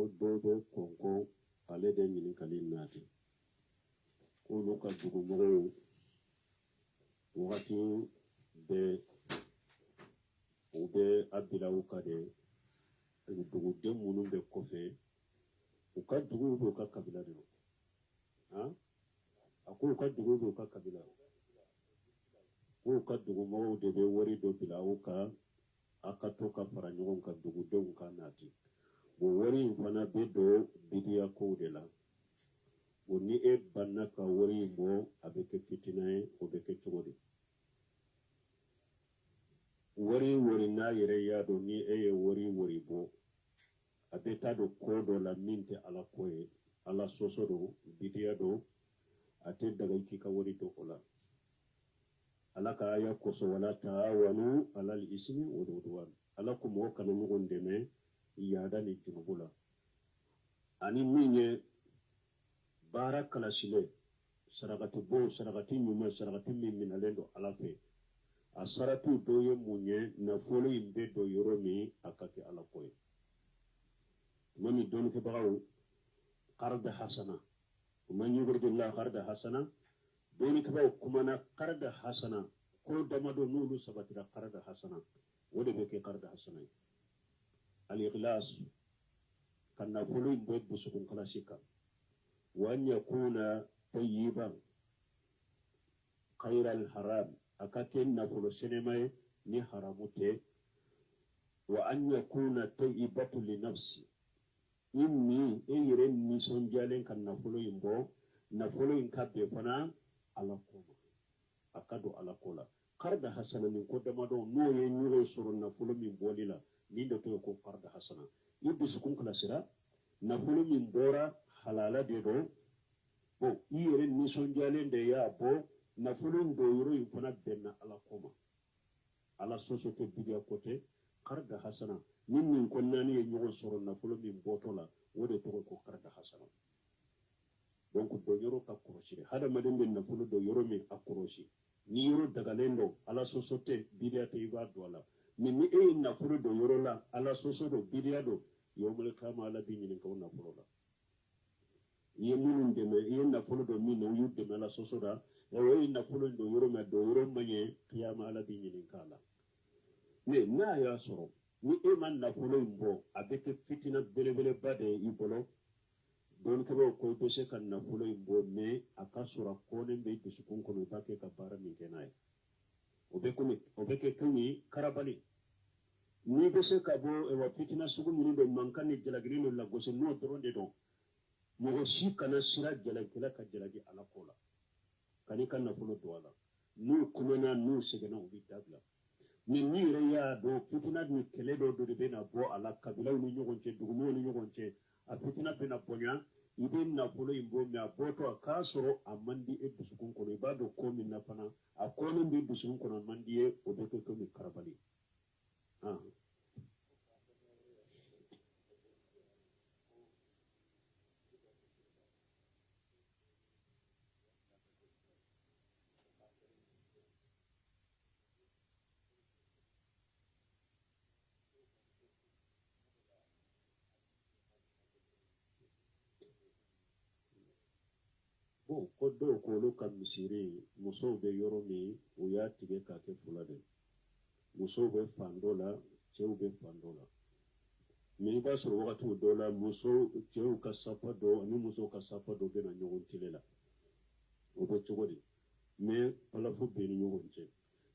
ko dodo konko ale de ɲininkali naati k'olu ka dugumɔgɔw wagati bɛɛ u bɛ a bila u ka de duguden minnu bɛ kɔfɛ u ka dugu b'u ka kabila de don a ko u ka dugu b'u ka kabila k'u ka dugumɔgɔw de bɛ wari dɔ bila u ka a ka to ka fara ɲɔgɔn kan dugudenw ka naati o wari in fana bɛ don bidiya kow de la o ni e banna ka wari in bɔ a bɛ kɛ fitina ye o bɛ kɛ cogo di wari n'a yɛrɛ y'a dɔn ni e ye wari bɔ a bɛ taa don ko dɔ la min tɛ ala ko ye ala sɔsɔ don bidiya don a tɛ daga i k'i ka wari don o la ala ka aya kosɔn wala taawanu alal ismi wal udwan ala ko mɔgɔ kana ɲɔgɔn dɛmɛ yaada ni junubu la ani min ye baara kalasile sarakati bɔ sarakati ɲuman sarakati min minalen don ala fɛ a saratu dɔ ye mun ye nafolo in bɛ don yɔrɔ min a ka kɛ ala ko ye tuma min dɔnnikɛbagaw qarda hasana man yuridillah qarda hasana dɔnnikɛbagaw kumana qarda hasana ko damadɔ n'olu sabatira qarda hasana o de bɛ kɛ qarda hasana ye al-ikhlas ka nafolo in bɛ dusukun kalasi kan wa an yakuna tayyiban khayra al-haram a ka kɛ nafolo sɛnɛma ye ni haramu tɛ wa an yakuna tayyibatu li nafsi inni e yɛrɛ nisɔndiyalen ka nafolo in bɔ nafolo in ka bɛn fana ala ko ma a ka don ala ko la qarda hasana nin ko damadɔ n'o ye ɲɔgɔn sɔrɔ nafolo min bɔli la nin de tɔgɔ ko qarda hasana i dusukun kalasira nafolo min bɔra halala de don i yɛrɛ nisɔndiyalen de y'a bɔ nafolo in don yɔrɔ in fana bɛnna ala ko ma ala sɔsɔ tɛ bidiya ko tɛ qarda hasana ni nin ko naani ye ɲɔgɔn sɔrɔ nafolo min bɔtɔ la o de tɔgɔ ko qarda hasana donc dɔ yɔrɔ ka kɔlɔsi hadamaden bɛ nafolo dɔ yɔrɔ min a kɔlɔsi ni yɔrɔ dagalen don ala sɔsɔ tɛ bidiya tɛ i b'a don a la mais ni e ye nafolo dɔ yɔrɔ la ala sɔsɔ don bidiya don yawmal qiyamah ala b'i ɲininka o nafolo la i ye minnu dɛmɛ i ye nafolo dɔ min na u y'u dɛmɛ ala sɔsɔ la o ye nafolo dɔ yɔrɔ min dɔ yɔrɔ man ɲɛ qiyamah ala b'i ɲininka a la mais n'a y'a sɔrɔ ni e ma nafolo in bɔ a bɛ kɛ fitina belebeleba de ye i bolo dɔnnikɛlaw ko i bɛ se ka nafolo in bɔ mais a ka sɔrɔ a kɔnnen bɛ dusukun kɔnɔ i b'a kɛ ka baara min kɛ n'a ye o bɛ kɛ komi karabali n'i bɛ se ka bɔ wa fitina sugu minnu don mankan ni jalaki ni lagosi n'o dɔrɔn de don mɔgɔ si kana sira jalakila ka jalaki ala ko la kan'i ka nafolo don a la n'u kumana n'u sɛgɛnna u bɛ dabila mais n'i yɛrɛ y'a dɔn fitina ni kɛlɛ dɔ de bɛ na bɔ a la kabilaw ni ɲɔgɔn cɛ dugumɔgɔw ni ɲɔgɔn cɛ a fitina bɛ na bonya i bɛ nafolo in bɔ mais a bɔtɔ a k'a sɔrɔ a man di e dusukun kɔnɔ i b'a dɔn ko min na fana a ko min bɛ dusukun kɔnɔ a man di ye o bɛ kɛ komi karabali bon ko dɔw ko olu ka misiri musow bɛ yɔrɔ min u y'a tigɛ k'a kɛ fila de musow bɛ fan dɔ la cɛw bɛ fan dɔ la mais i b'a sɔrɔ wagati dɔw la cɛw ka safa dɔ ani musow ka safa dɔ bɛ na ɲɔgɔn tile la o bɛ cogo di mais palafo bɛ ni ɲɔgɔn cɛ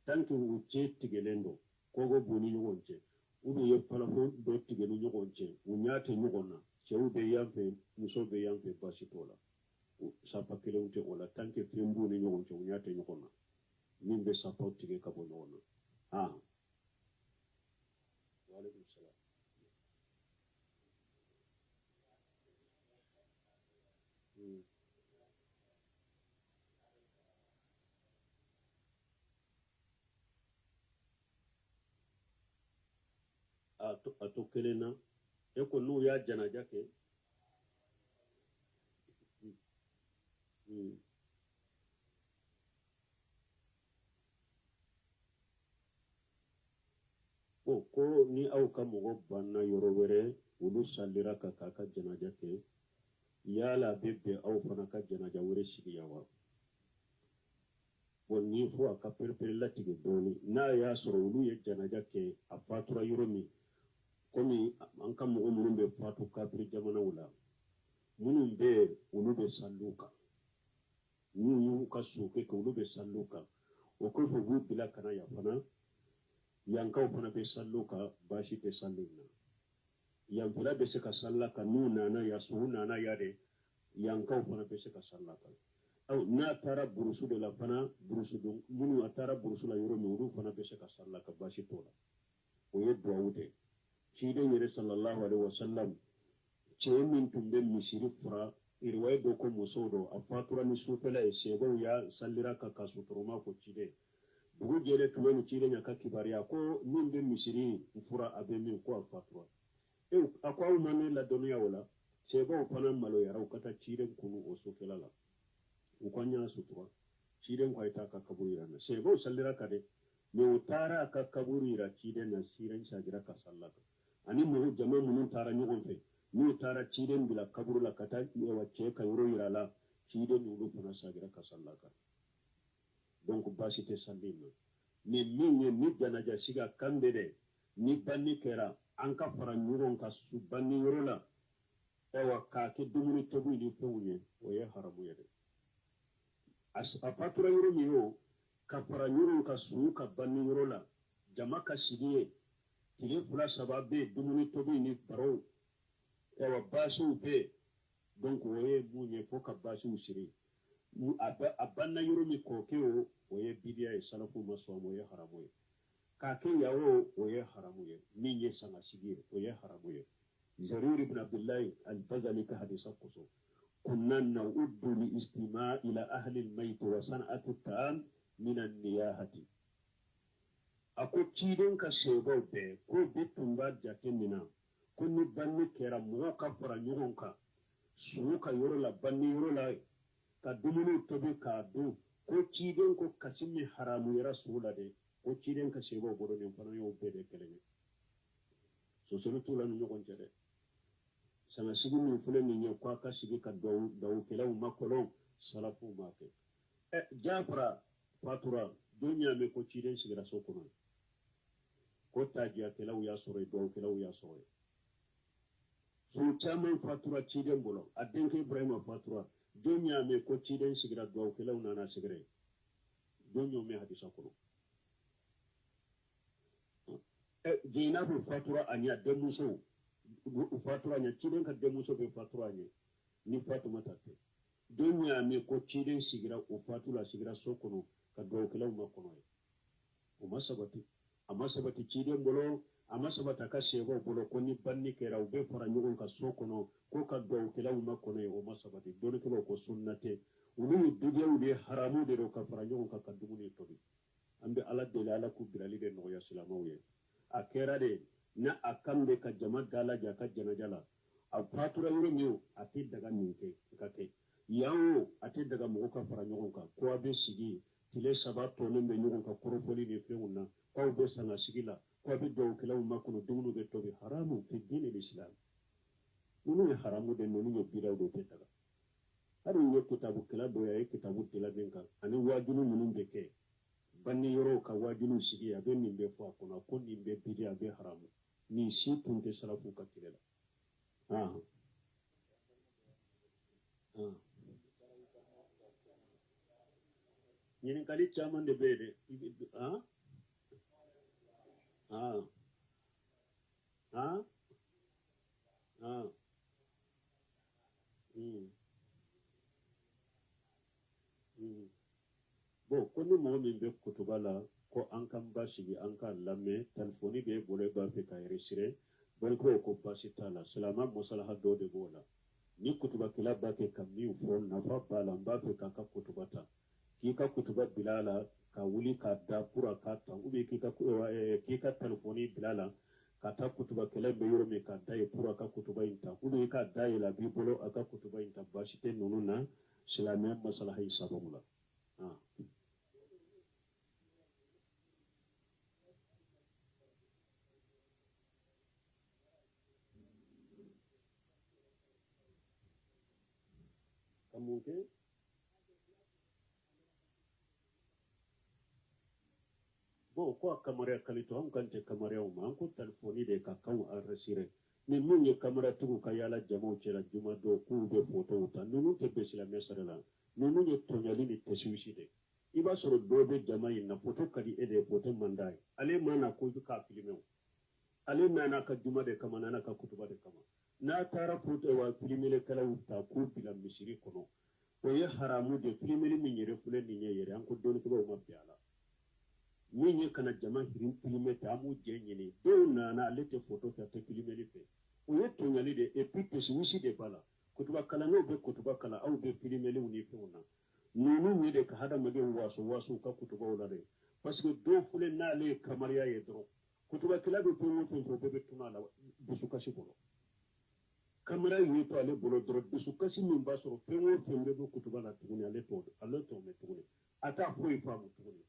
tant que u cɛ tigɛlen don kɔgɔ b'u ni ɲɔgɔn cɛ u bɛ ye palafo dɔ tigɛ ni ɲɔgɔn cɛ u ɲɛ tɛ ɲɔgɔn na cɛw bɛ yan fɛ musow bɛ yan fɛ baasi t'o la safa kelenw tɛ o la tant que fɛn b'u ni ɲɔgɔn cɛ u ɲɛ tɛ ɲɔgɔn na min bɛ safaw tigɛ ka bɔ ɲɔgɔn na waaleykum salaam a to kelen na e ko n'u y'a janaja kɛ ko ni aw ka mɔgɔ banna yɔrɔ wɛrɛ olu sallira ka k'a ka janaja kɛ yala bɛ bɛn aw fana ka janaja wɛrɛ sigiya wa ni fo a ka perepere latigɛ dɔɔni n'a y'a sɔrɔ olu ye janaja kɛ a fatura yɔrɔ min komi an ka mɔgɔ minnu bɛ fatu kafiri jamanaw la minnu bɛ olu bɛ sallu kan n'u y'u ka soke kɛ olu bɛ sallu kan o kɔfɛ u b'u bila ka na yan fana yankaw fana bɛ sallu kan baasi tɛ sallu in na yanfɛla bɛ se ka salla kan n'u nana ya sugu nana ya de yankaw fana bɛ se ka salla kan n'a taara burusu de la fana burusu don minnu a taara burusu la yɔrɔ min olu fana bɛ se ka salla kan baasi t'o la o ye duwawu de ciden yɛrɛ sallallahu alaihi wasallam cɛ min tun bɛ misiri fura riwaya dɔ ko musow don a fatura ni sufɛla ye sɛbɛw y'a sallira ka suturuma ko ciden dugu jɛlen tuma min ciden y'a ka kibariya ko min bɛ misiri fura a bɛ min ko a fatura a ko aw ma ne ladɔnniya o la sɛbɛw fana maloyara u ka taa ciden kunu o sufɛla la u ka ɲa sutura ciden ko a ye taa ka kaburu yira na sɛbɛw sallira ka dɛ mɛ u taara a ka kaburu yira ciden na ciden sagira ka salla kan ani mɔgɔ jama minnu taara ɲɔgɔn fɛ n'u taara ciden bila kaburu la ka taa cɛ ka yɔrɔ yira la ciden olu fana sagira ka salla kan donc baasi tɛ salli in na min ye ni janaja siga kan bɛ dɛ ni banni kɛra an ka fara ɲɔgɔn ka su banni yɔrɔ la k'a kɛ dumuni tobi ni fɛnw ye o ye haramu ye dɛ a fatura yɔrɔ min o ka fara ɲɔgɔn ka su ka banni yɔrɔ la jama ka sigi ye tile 2-3 bɛ yen dumuni tobi ni barow baasiw bɛ yen donc o ye mun ye fo ka baasiw siri a banna yɔrɔ min kɔkɛ o ye bidiya ye salafu ma sɔn o ye haramu ye k'a kɛ yawo o ye haramu ye min ye sangasigi ye o ye haramu ye Jarir ibn Abdullahi al-Bajali ka hadisa kosɔn kunna na'uddu li istima' ila ahli al-mayt wa san'atu at-ta'am min an-niyahati a ko ciden ka sɛbɛw bɛɛ ko bi tun b'a jate min na ko ni banni kɛra mɔgɔw ka fara ɲɔgɔn kan sugu ka yɔrɔ la banni yɔrɔ la ka dumuni tobi k'a dun ko ciden ko kasi min haramuyara sugu la dɛ ko ciden ka sɛbɛw bolo nin fana y'o bɛɛ de kelen ye sosoli t'u la ni ɲɔgɔn cɛ dɛ sangasigi min filɛ nin ye ko a ka sigi ka dawukɛlaw makɔlɔn salafuw m'a kɛ Jafara fatura don y'a mɛn ko ciden sigira so kɔnɔ ko tajiyakɛlaw y'a sɔrɔ ye dawukɛlaw y'a sɔrɔ ye so caman fatura ciden bolo a denkɛ Ibrahima fatura don y'a mɛn ko ciden sigira dawukɛlaw nana sigire don y'o mɛn hadisa kɔnɔ Zainabu fatura a ɲɛ denmuso fatura ɲɛ ciden ka denmuso bɛ fatura ɲɛ ni Fatumata tɛ don y'a mɛn ko ciden sigira o fatura sigira so kɔnɔ ka dawukɛlaw ma kɔnɔ ye o ma sabati a ma sabati ciden bolo a ma sabati a ka sɛbɛw bolo ko ni banni kɛra u bɛ fara ɲɔgɔn kan so kɔnɔ ko ka dawukɛlaw ma kɔnɔ ye o ma sabati dɔnnikɛlaw ko sunna tɛ olu ye bidiyaw de ye haramu de don ka fara ɲɔgɔn kan ka dumuni tobi an bɛ ala deli ala k'u birali de nɔgɔya silamɛw ye a kɛra de na a kan bɛ ka jama dalajɛ a ka janaja la a fatura yɔrɔ min a tɛ daga nin kɛ ka kɛ yan o a tɛ daga mɔgɔ ka fara ɲɔgɔn kan ko a bɛ sigi tile 3 tɔlen bɛ ɲɔgɔn kan kɔrɔfɔli ni fɛnw na k'aw bɛ sangasigi la k'aw bɛ dawukɛlaw makɔnɔ dumuni bɛ tobi haramu fi dini l'islam ninnu ye haramu de ninnu ye bidaw de tɛ daga hali n ye kitabukɛla dɔ ye a ye kitabu dila min kan ani wajibi minnu bɛ kɛ banni yɔrɔw ka wajibiw sigi a bɛ nin bɛ fɔ a kɔnɔ ko nin bɛ bidi a bɛ haramu nin si tun tɛ salafu ka tile la ɲininkali caman de bɛ yen dɛ bon ko ni mɔgɔ min bɛ kutuba la ko an kan ba sigi an ka lamɛn telefoni b'e bolo e b'a fɛ ka enregistrer barikaw ko baasi t'a la silama masalaha dɔ de b'o la ni kutubakɛla b'a kɛ ka min fɔ nafa b'a la n b'a fɛ k'a ka kutuba ta k'i ka kutuba bila a la ka wuli k'a da pour a k'a ta ou bien k'i ka telefoni bila a la ka taa kutubakɛla bɛ yɔrɔ min k'a da ye pour a ka kutuba in ta ou bien i k'a da yɛlɛ a b'i bolo a ka kutuba in ta baasi tɛ ninnu na silamɛ masalaha in sababu la mun kɛ bon ko a kamariya kalito an kan tɛ kamariyaw ma an ko telefoni de ka kanw enregistré ni min ye kamaratigiw ka yaala jamaw cɛla juma dɔw k'u bɛ fotow ta ninnu tɛ bɛ silamɛ sara la ninnu ye tɔɲɔli ni tɛsiwisi de i b'a sɔrɔ dɔw bɛ jama in na foto ka di e de ye foto man d'a ye ale ma na ko k'a filime o ale nana ka juma de kama nana ka kutuba de kama n'a taara foto wa filimelekɛlaw ta k'u bila misiri kɔnɔ o ye haramu de filimeli min yɛrɛ filɛ nin ye yɛrɛ an ko dɔnnibagaw ma bɛn a la min ye kana jama hirin filime ta an b'u jɛ ɲini dɔw nana ale tɛ foto fɛ a tɛ filimeli fɛ o ye tɔɲɔli de et puis tɛsiwisi de b'a la kutuba kalannaw bɛ kutuba kalan aw bɛ filimeliw ni fɛnw na ninnu ye de ka hadamadenw waaso waaso u ka kutubaw la de parce que dɔw filɛ n'ale ye kamariya ye dɔrɔn kutubakɛla bɛ fɛn o fɛn fɔ bɛɛ bɛ tunu a la dusukasi bolo kamera ye to ale bolo dɔrɔn dusukasi min b'a sɔrɔ fɛn o fɛn bɛɛ bɛ kutuba la tuguni ale t'o mɛn tuguni a t'a foyi faamu tuguni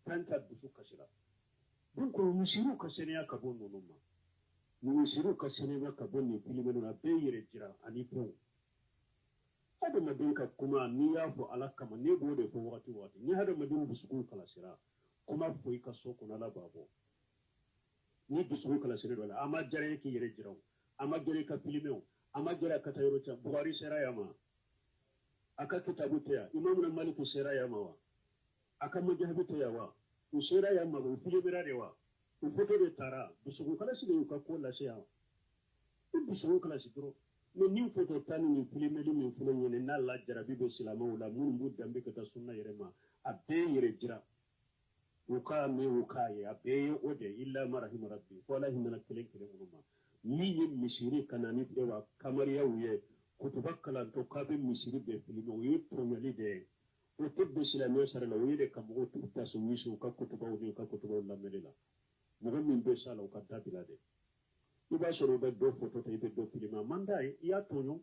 fɛn t'a dusukasi la donc misiriw ka sɛnɛya ka bɔ ninnu ma misiriw ka sɛnɛya ka bɔ nin filimenu na bɛɛ yɛrɛ jira ani fɛnw hadamaden ka kuma n'i y'a fɔ ala kama ne b'o de fɔ wagati o wagati ni hadamaden dusukun kalasira kuma fɔ i ka so kɔnɔ ala b'a bɔ ni dusukun kalasira dɔ la a ma diyara e k'i yɛrɛ jira o a ma diyara i ka filime o a ma diyara ka taa yɔrɔ can Buhari sera yan ma a ka kitabu tɛ yan Imam Malik sera yan ma wa a ka majahabi tɛ yan wa u sera yan ma u filimera de wa u foto de taara dusukun kalasi de y'u ka ko lase yan u dusukun kalasi dɔrɔn mais ni foto tan ni filimeli min filɛ ɲini n'a la jarabi bɛ silamɛw la minnu b'u danbe ka taa sunna yɛrɛ ma a bɛɛ yɛrɛ jira u k'a mɛn u k'a ye a bɛɛ ye o de illa ma rahima rabbi fo ala hinɛna kelen kelen minnu ma min ye misiri ka na ni wa kamariyaw ye kutuba kalantɔ k'a bɛ misiri bɛɛ filime o ye tɔɲɔli de ye o tɛ bɛn silamɛ sara la o ye de ka mɔgɔw tugu tasumisi u ka kutubaw ni u ka kutubaw lamɛnni la mɔgɔ min bɛ sa la u ka dabila de i b'a sɔrɔ i bɛ dɔ foto ta i bɛ dɔ filime a man d'a ye i y'a tɔɲɔ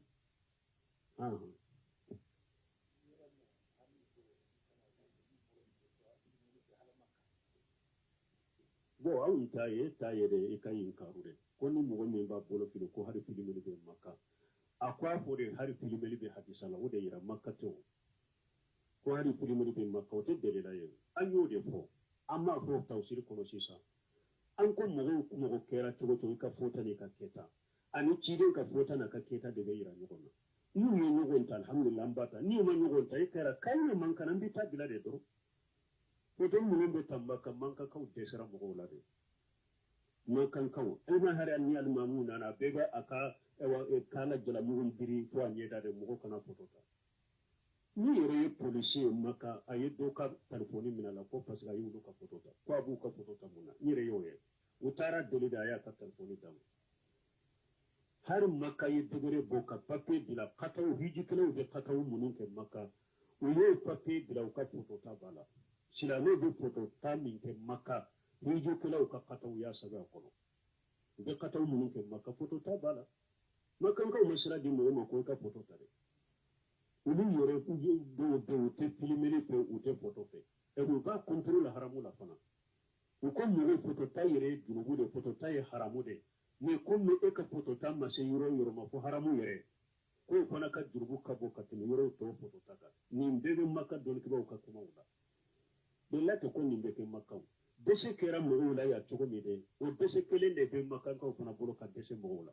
bon aw t'a ye e t'a ye dɛ i ka ɲi karu dɛ ko ni mɔgɔ min b'a bolo fili ko hari filimeli bɛ maka a ko a fɔ de hari filimeli bɛ hadisa la o de yira maka tɛ o ko hari filimeli bɛ maka o tɛ dɛlɛla ye an y'o de fɔ an b'a fɔ tawsiri kɔnɔ sisan an ko mɔgɔ kɛra cogo cogo i ka fota n'i ka kɛta ani ciden ka fota n'a ka kɛta de bɛ yira ɲɔgɔn na n'u ye ɲɔgɔn ta alhamdulillah an b'a ta n'i ma ɲɔgɔn ta i kɛra kan ye man kana an bɛ taa bila de dɔrɔn foto minnu bɛ ta maka mankankaw dɛsɛra mɔgɔw la de mankankaw e ma hari ni alimamu nana bɛɛ bɛ a ka kaana jalamugu biri fo a ɲɛda de mɔgɔ kana foto ta ni yɛrɛ ye polisi ye maka a ye dɔ ka telefoni minɛ a la ko parce que a y'olu ka foto ta ko a b'u ka foto ta mun na n yɛrɛ y'o ye u taara deli de a y'a ka telefoni d'a ma hari maka ye degere bɔ ka papiye bila kataw hijikɛlaw bɛ kataw minnu kɛ maka u y'o papiye bila u ka foto ta b'a la silamɛw bɛ foto ta min kɛ maka hijikɛlaw ka kataw y'a sɛbɛn a kɔnɔ u bɛ kataw minnu kɛ maka foto ta b'a la makankaw ma sira di mɔgɔ ma ko i ka foto ta dɛ olu yɛrɛ dɔw bɛ u tɛ filimeli fɛ u tɛ foto fɛ u b'a contrôle haramu la fana u ko mɔgɔw foto ta yɛrɛ ye junubu de foto ta ye haramu de mais comme e ka foto ta ma se yɔrɔ o yɔrɔ ma fo haramu yɛrɛ k'o fana ka jurubu ka bɔ ka tɛmɛ yɔrɔw tɔw foto ta kan nin bɛɛ bɛ maka dɔnnibagaw ka kumaw la bɛɛ tɛ ko nin bɛ kɛ makaw dɛsɛ kɛra mɔgɔw la yan cogo min dɛ o dɛsɛ kelen de bɛ makankaw fana bolo ka dɛsɛ mɔgɔw la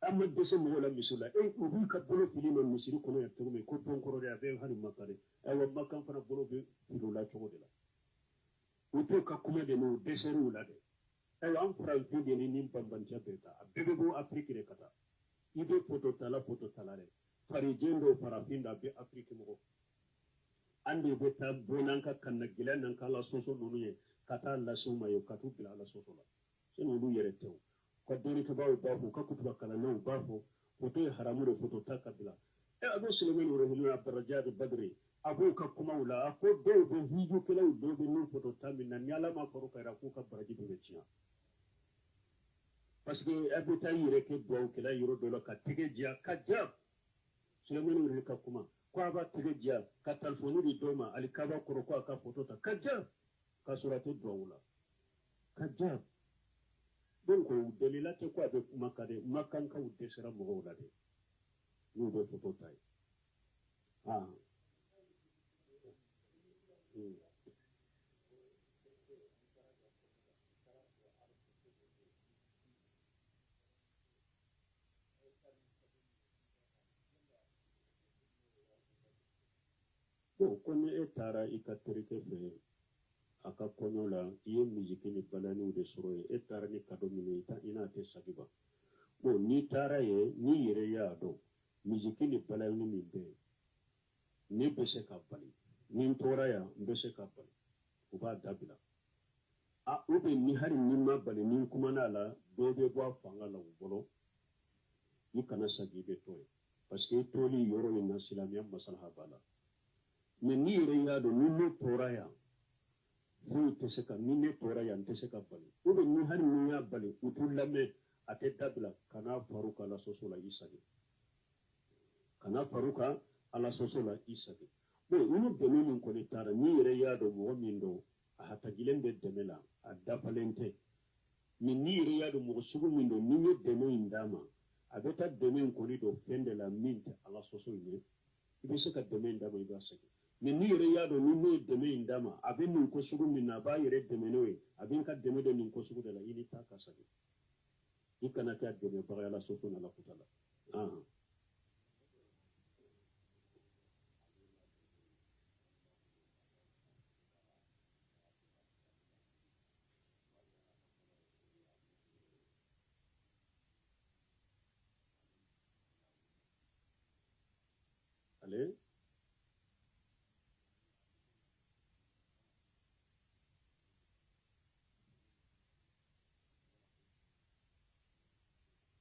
an ma dɛsɛ mɔgɔw la misi la u b'u ka bolo fili ma misiri kɔnɔ yan cogo min ko dɔnkɔrɔ de a bɛ hali maka de ayiwa makan fana bolo bɛ fili o la cogo de la u t'u ka kuma de n'u dɛsɛr'u la dɛ ayiwa an faransi de ni banbanja bɛɛ ta a bɛɛ bɛ bɔ afiriki de ka taa i bɛ foto ta la dɛ farijɛ dɔw farafin da a bɛ afiriki mɔgɔ an de bɛ taa bɔ n'an ka kanna gɛlɛya n'an ka ala soso ninnu ye ka taa lase u ma ye ka t'u bila ala soso la sani olu yɛrɛ tɛ o ka dɔnnibagaw b'a fɔ ka kutuba kalannaw b'a fɔ foto ye haramu de foto ta ka bila a bɛ silamɛ yɔrɔ a baraja de badiri a b'o ka kumaw la a ko dɔw bɛ hijukɛlaw dɔw bɛ n'u foto ta min na ni ala ma fara ka yɛrɛ k'u ka baraji bɛɛ bɛ tiɲɛ parce que a bɛ taa yɛrɛ kɛ duwawukɛla yɔrɔ dɔ la ka tɛgɛ diya ka ja silamɛ yɛrɛ ka kuma ko a b'a tɛgɛ diya ka telefoni di dɔ ma ali kaba kɔrɔ ko a ka foto ta ka ja ka sɔrɔ a tɛ duwawu la ka ja donc dalila tɛ ko a bɛ kuma ka de makankaw dɛsɛra mɔgɔw la de n'u bɛ foto ta ye Ah. Mm. Bon, kone e taara i ka terikɛ fɛ a ka kɔɲɔ la i ye misiki ni balaniw de sɔrɔ ye e taara ni kado min ye i n'a tɛ sagiba bon n'i taara ye n'i yɛrɛ y'a dɔn misiki ni balani min bɛ yen ne bɛ se ka bali ni n tora yan n bɛ se ka bali u b'a dabila u bɛ ni hali ni ma bali ni n kumana la dɔw bɛ bɔ a fanga la u bolo i kana sagi i bɛ to ye parce que i toli yɔrɔ in na silamɛya masalaha b'a la mais n'i yɛrɛ y'a dɔn ni ne tora yan foyi tɛ se ka ni ne tora yan n tɛ se ka bali ou bien ni hali ni y'a bali u t'u lamɛn a tɛ dabila kana far'u kan ala soso la i sagi kana far'u kan ala soso la i sagi bon i ni dɛmɛ min kɔni taara n'i yɛrɛ y'a dɔn mɔgɔ min don a hatagilen bɛ dɛmɛ la a dafalen tɛ mais n'i yɛrɛ y'a dɔn mɔgɔ sugu min don ni ye dɛmɛ in d'a ma a bɛ taa dɛmɛ in kɔni don fɛn de la min tɛ ala soso in ye i bɛ se ka dɛmɛ in d'a ma i b'a sagi mais n'i yɛrɛ y'a dɔn ni ne ye dɛmɛ in d'a ma a bɛ nin ko sugu min na a b'a yɛrɛ dɛmɛ n'o ye a bɛ n ka dɛmɛ dɔ nin ko sugu de la i ni ta ka sagi i kana kɛ a dɛmɛbaga ye ala soso n'ala kuta la ale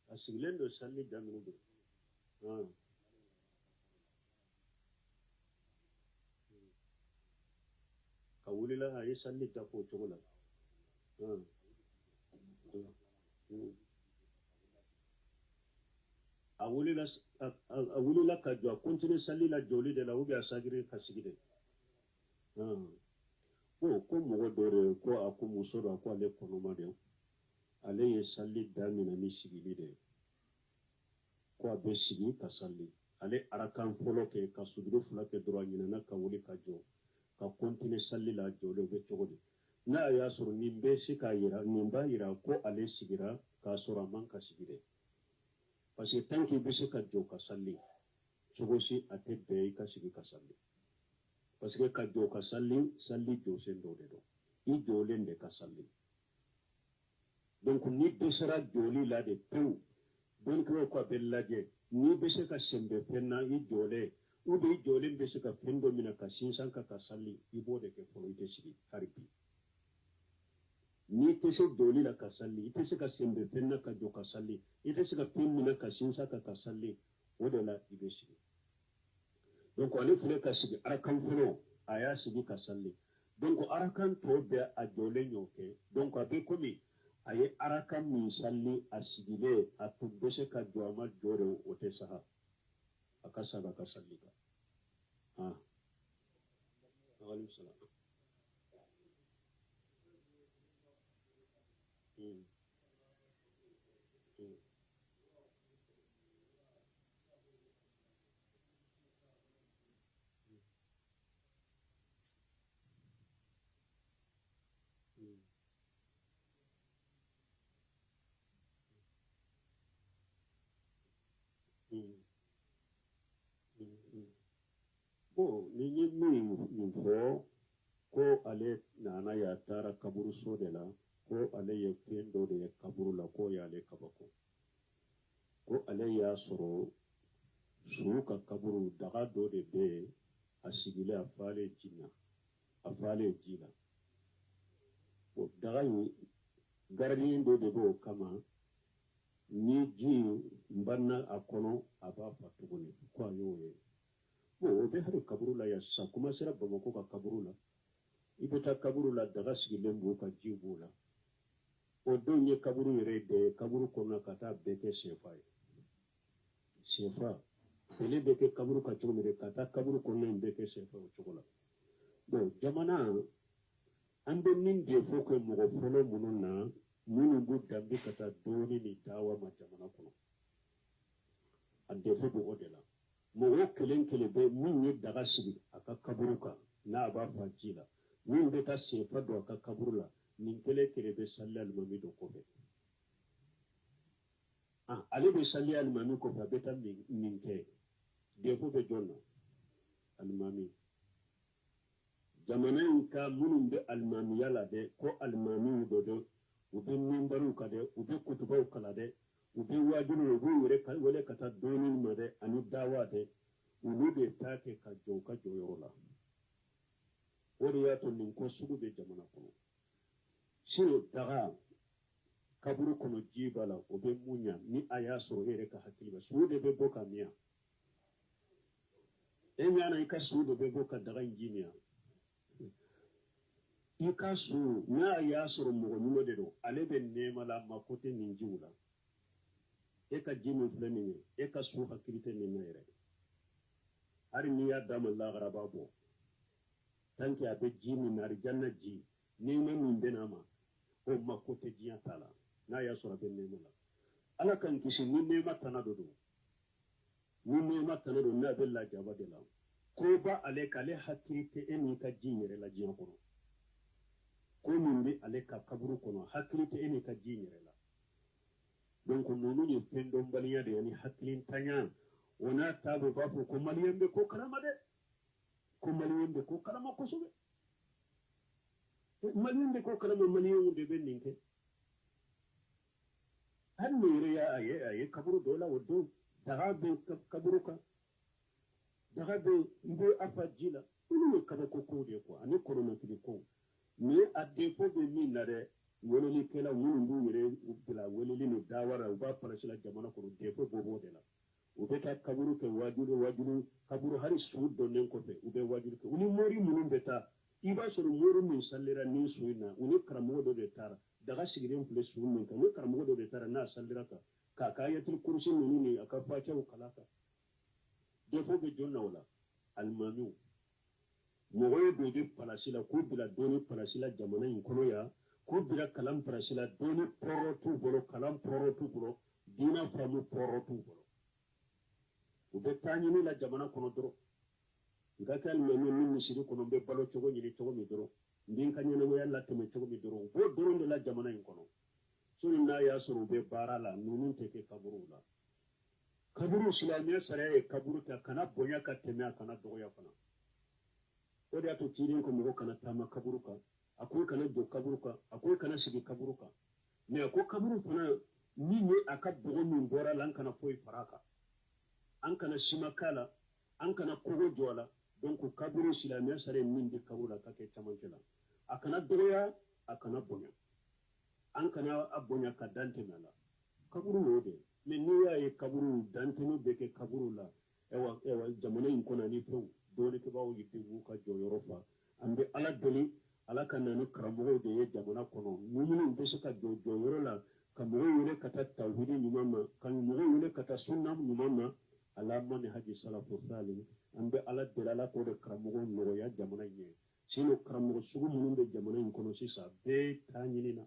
a sigilen don sali daminɛ don ka wulila a ye sali ta k'o cogo la a wulila ka jɔ a continue sali la jɔli de la ou bien a sagiri ka sigi de ko mɔgɔ dɔ de ko a ko muso dɔ a ko ale kɔnɔma de ale ye sali daminɛ ni sigili de ko a bɛ sigi ka sali ale arakan fɔlɔ kɛ ka sujudi fila kɛ dɔrɔn a ɲinɛna ka wuli ka jɔ ka continue sali la jɔlen o bɛ cogo di n'a y'a sɔrɔ nin bɛ se k'a yira nin b'a yira ko ale sigira k'a sɔrɔ a man ka sigi dɛ parce que tant que i bɛ se ka jɔ ka sali cogo si a tɛ bɛn i ka sigi ka sali parce que ka jɔ ka sali jɔsen dɔ de don i jɔlen de ka sali donc ni dɛsɛra jɔli la de pewu dɔnnikɛlaw ko a bɛ lajɛ n'i bɛ se ka sɛnbɛ fɛn na i jɔlen ou bien i jɔlen bɛ se ka fɛn dɔ minɛ ka sinsan ka sali i b'o de kɛ fɔlɔ i tɛ sigi hali bi n'i tɛ se jɔli la ka sali i tɛ se ka sɛnbɛ fɛn na ka jɔ ka sali i tɛ se ka fɛn minɛ ka sinsan ka sali o de la i bɛ sigi donc ale filɛ ka sigi arakan fɔlɔ a y'a sigi ka sali donc arakan tɔ bɛɛ a jɔlen y'o kɛ donc a bɛ komi a ye arakan min sali a sigilen a tun bɛ se ka jɔ a ma jɔ de o tɛ saha a ka saga ka sali kan bon ni ye min fɔ ko ale nana ya taara kaburu so de la ko ale ye fɛn dɔ de ye kaburu la ko y'ale kabako ko ale y'a sɔrɔ su ka kaburu daga dɔ de bɛ yen a sigilen a falen ji la daga in gardien dɔ de b'o kama ni ji in banna a kɔnɔ a b'a fa tuguni ko a y'o ye bon o bɛ hali kaburu la yan sisan kuma sera Bamakɔ ka kaburu la i bɛ taa kaburu la daga sigilen b'o kan ji b'o la o don ye kaburu yɛrɛ de ye kaburu kɔnɔ ka taa bɛɛ kɛ sɛfa ye sɛfa fele bɛ kɛ kaburu ka cogo min de ka taa kaburu kɔnɔ in bɛɛ kɛ sɛfa o cogo la bon jamana an bɛ min de fɔ kɛ mɔgɔ fɔlɔ minnu na minnu b'u danbe ka taa dɔɔni ni dawa ma jamana kɔnɔ a defo bɛ o de la mogo kelen kele be min ye daga sigi a ka kaburu kan n'a b'a fa ji la min bɛ taa senfa don a ka kaburu la nin kelen kele bɛ salli alimami dɔ kɔfɛ ale bɛ salli alimami kɔfɛ a bɛ taa min kɛ defo bɛ jɔn na alimami jamana in ka minnu bɛ alimamiya la dɛ ko alimamiw dɔ dɛ u bɛ minbariw kan dɛ u bɛ kutubaw kalan dɛ u bɛ wajibiw u b'u yɛrɛ wele ka taa dɔɔnin ma dɛ ani dawa dɛ olu de t'a kɛ ka jɔ u ka jɔyɔrɔ la o de y'a to nin ko sugu bɛ jamana kɔnɔ sini daga kaburu kɔnɔ ji b'a la o bɛ mun ɲa ni a y'a sɔrɔ e yɛrɛ ka hakili la sugu de bɛ bɔ ka miya e ɲana i ka sugu de bɛ bɔ ka daga in ji miya i ka su n'a y'a sɔrɔ mɔgɔ ɲuman de don ale bɛ nɛɛma la ma ko tɛ nin jiw la e ka ji min filɛ nin ye e ka su hakili tɛ nin na yɛrɛ hali n'i y'a d'a ma lahara b'a bɔ tant que a bɛ ji min na arijanna ji nɛɛma min bɛ n'a ma o ma ko tɛ diɲɛ ta la n'a y'a sɔrɔ a bɛ nɛɛma la ala k'an kisi ni nɛɛma tana dɔ don ni nɛɛma tana don n'a bɛ lajaba de la ko ba ale k'ale hakili tɛ e n'i ka ji in yɛrɛ la diɲɛ kɔnɔ ko min bɛ ale ka kaburu kɔnɔ hakili tɛ e n'i ka ji in yɛrɛ la donc ninnu ye fɛn dɔnbaliya de ye ni hakilintanya o n'a taabolo b'a fɔ ko maliyɛn bɛ ko kalama dɛ ko maliyɛn bɛ ko kalama kosɛbɛ maliyɛn bɛ ko kalama maliyɛnw de bɛ nin kɛ hali ni yɛrɛ a ye kaburu dɔ la o don daga bɛ kaburu kan daga bɛ i bɛ a fa ji la olu ye kabako kow de ye quoi ani kɔrɔmatigi kow mais a défaut bɛ min na dɛ welelikɛla minnu b'u yɛrɛ bila weleli ni dawara u b'a palasi la jamana kɔnɔ défaut b'o de la u bɛ taa kaburu kɛ wajulu kaburu hali su dɔnnen kɔfɛ u bɛ wajulu kɛ u ni mori minnu bɛ taa i b'a sɔrɔ mori min sallira nin su in na u ni karamɔgɔ dɔ de taara daga sigilen filɛ su min kan u ni karamɔgɔ dɔ de taara n'a sallira kan k'a ka ayatul kursi ninnu ni a ka fatihaw kalan kan défaut bɛ jɔn na o la alimamiw mɔgɔ ye dɔ de palasi la k'u bila dɔɔni palasi la jamana in kɔnɔ yan k'u bila kalan palasi la dɔɔni pɔrɔ t'u bolo kalan pɔrɔ t'u bolo diinɛ faamu pɔrɔ t'u bolo u bɛ taa ɲini la jamana kɔnɔ dɔrɔn n ka kɛ alimami ni misiri kɔnɔ n bɛ balo cogo ɲini cogo min dɔrɔn n bɛ n ka ɲɛnamaya latɛmɛ cogo min dɔrɔn u b'o dɔrɔn de la jamana in kɔnɔ soni n'a y'a sɔrɔ u bɛ baara la ninnu tɛ kɛ kaburuw la kaburu silamɛya sariya ye kaburu ta kana bonya ka tɛmɛ a kana dɔgɔya fana o de y'a to cilen ko mɔgɔ kana taama kaburu kan a ko i kana jɔ kaburu kan a ko i kana sigi kaburu kan mais a ko kaburu fana min ye a ka bɔgɔ min bɔra la an kana foyi fara a kan an kana sima k'a la an kana kogo jɔ a la donc kaburu silamɛya sariya ye min di kaburu la a ka kɛ camancɛ la a kana dɔgɔya a kana bonya an kana a bonya ka dan tɛmɛ a la kaburu y'o de mais n'i y'a ye kaburu dantɛmɛ bɛ kɛ kaburu la ɛwa jamana in kɔnɔ ani fɛnw dɔɔnikɛbaaw ye b'u ka jɔyɔrɔ fa an bɛ ala deli ala ka na ni karamɔgɔw de ye jamana kɔnɔ minnu bɛ se ka jɔ jɔyɔrɔ la ka mɔgɔw wele ka taa tawhidi ɲuman ma ka mɔgɔw wele ka taa sunna ɲuman ma ala ma ni haji salafu salim an bɛ ala deli ala k'o de karamɔgɔw nɔgɔya jamana in ye sinon karamɔgɔ sugu minnu bɛ jamana in kɔnɔ sisan bɛɛ taa ɲini na